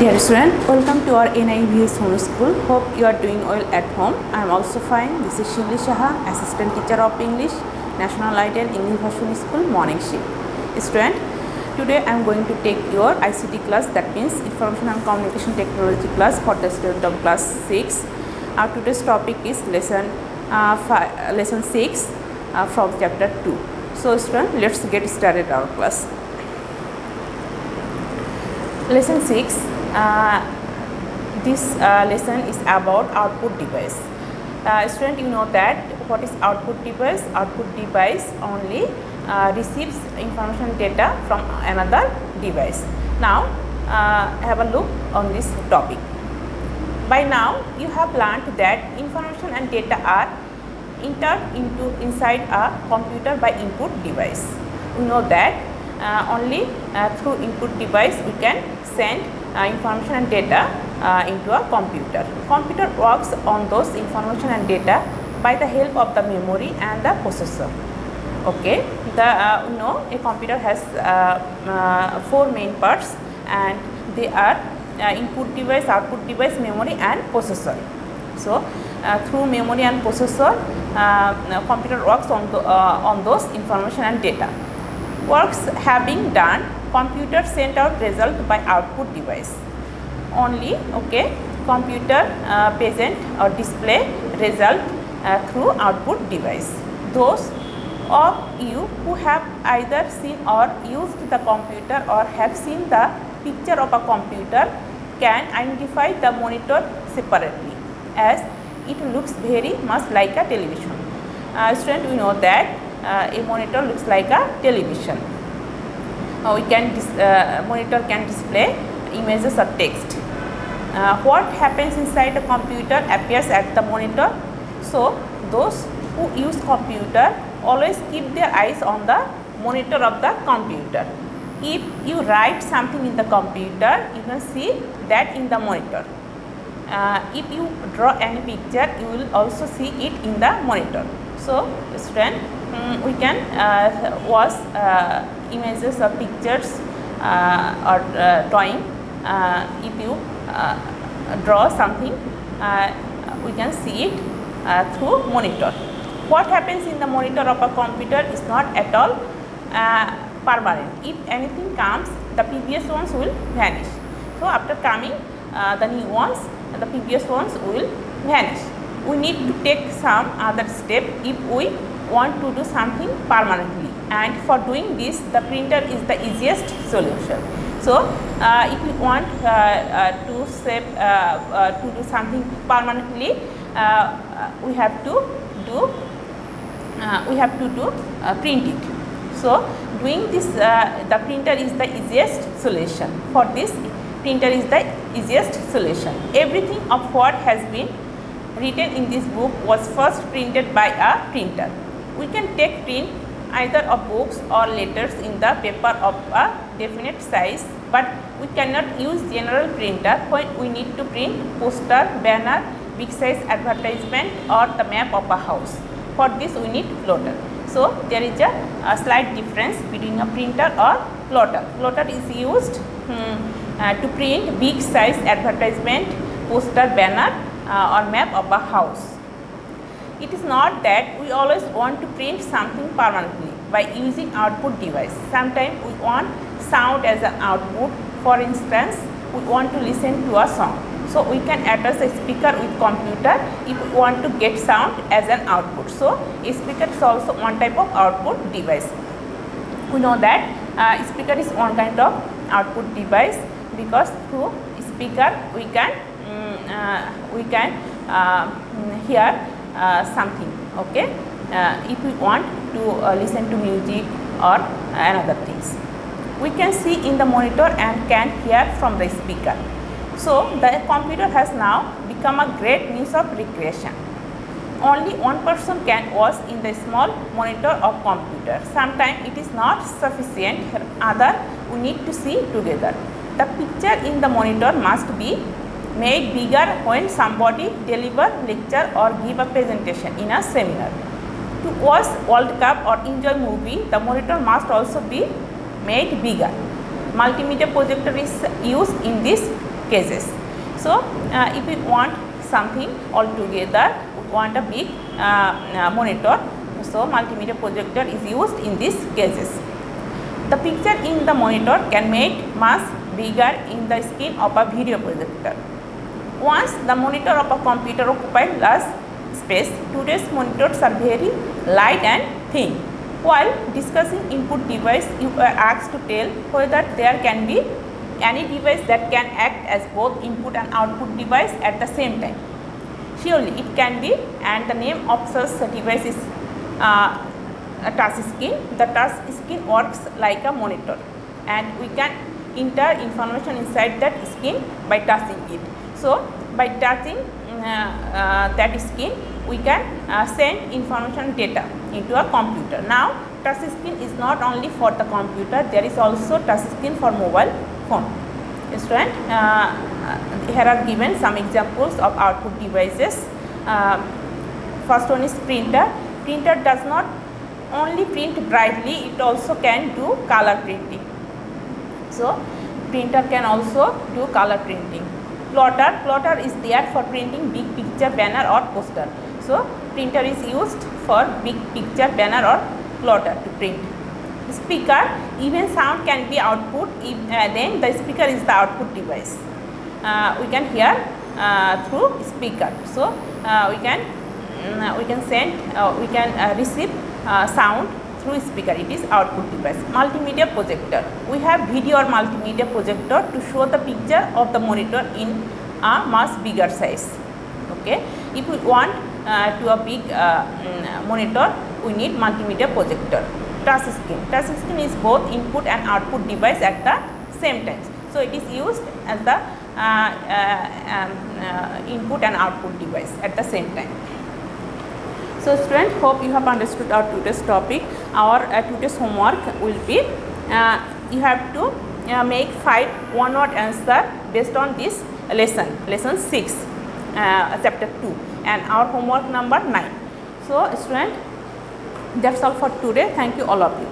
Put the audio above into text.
Dear student, welcome to our NIVS home school. Hope you are doing well at home. I am also fine. This is Shiuly Saha, assistant teacher of English, National Ideal English Version School, morning shift. Student, today I am going to take your ICT class, that means Information and Communication Technology class for the student of class 6. Our today's topic is lesson 6 from chapter 2. So student, let's get started our class. Lesson 6, this lesson is about output device. Student, you know that what is output device? Output device only receives information data from another device. Now have a look on this topic. By now you have learned that information and data are entered inside a computer by input device. We know that only through input device we can send information and data into a computer. Computer works on those information and data by the help of the memory and the processor. Okay, you know a computer has 4 main parts, and they are input device, output device, memory and processor. So through memory and processor, computer works on those information and data. Works having done, computer sent out result by output device. Only computer present or display result through output device. Those of you who have either seen or used the computer or have seen the picture of a computer can identify the monitor separately, as it looks very much like a television. Student, we know that a monitor looks like a television. Monitor can display images or text. What happens inside the computer appears at the monitor. So those who use computer always keep their eyes on the monitor of the computer. If you write something in the computer, you can see that in the monitor. If you draw any picture, you will also see it in the monitor. So student, we can watch images or pictures or drawing. If you draw something, we can see it through monitor. What happens in the monitor of a computer is not at all permanent. If anything comes, the previous ones will vanish. So after coming the new ones, the previous ones will vanish. We need to take some other step if we want to do something permanently, and for doing this the printer is the easiest solution. So if we want to do something permanently, we have to do print it. So doing this, the printer is the easiest solution. For this, printer is the easiest solution. Everything of what has been written in this book was first printed by a printer. We can take print either of books or letters in the paper of a definite size, but we cannot use general printer when we need to print poster, banner, big size advertisement or the map of a house. For this we need plotter. So there is a slight difference between a printer or plotter. Plotter is used to print big size advertisement, poster, banner or map of a house. It is not that we always want to print something permanently by using output device. Sometimes we want sound as an output. For instance, we want to listen to a song. So we can attach a speaker with computer if we want to get sound as an output. So a speaker is also one type of output device. We know that speaker is one kind of output device, because through speaker we can hear something. If we want to listen to music or another things, we can see in the monitor and can hear from the speaker. So the computer has now become a great means of recreation. Only one person can watch in the small monitor of computer. Sometimes it is not sufficient, other we need to see together. The picture in the monitor must be made bigger when somebody deliver lecture or give a presentation in a seminar. To watch World Cup or enjoy movie, the monitor must also be made bigger. Multimedia projector is used in this cases. So, if we want something altogether, we want a big monitor, so multimedia projector is used in these cases. The picture in the monitor can make much bigger in the screen of a video projector. Once the monitor of a computer occupies large space, today's monitors are very light and thin. While discussing input device, you are asked to tell whether there can be any device that can act as both input and output device at the same time. Surely it can be, and the name of such device is a touch screen. The touch screen works like a monitor, and we can enter information inside that screen by touching it. So, by touching that screen, we can send information data into a computer. Now, touch screen is not only for the computer, there is also touch screen for mobile phone. Student, here are given some examples of output devices. First one is printer. Printer does not only print brightly, it also can do color printing. So, printer can also do color printing. Plotter is there for printing big picture, banner or poster. So, printer is used for big picture, banner or plotter to print. Speaker, even sound can be output, then the speaker is the output device. We can hear through speaker. So, we can receive sound through speaker. It is output device. Multimedia projector. We have video or multimedia projector to show the picture of the monitor in a much bigger size. Okay. If we want to a big monitor, we need multimedia projector. Touch screen. Touch screen is both input and output device at the same time. So, it is used as the input and output device at the same time. So, students, hope you have understood our today's topic. Our today's homework will be, you have to make 5 one-word answer based on this lesson 6, chapter 2, and our homework number 9. So, students, that's all for today. Thank you all of you.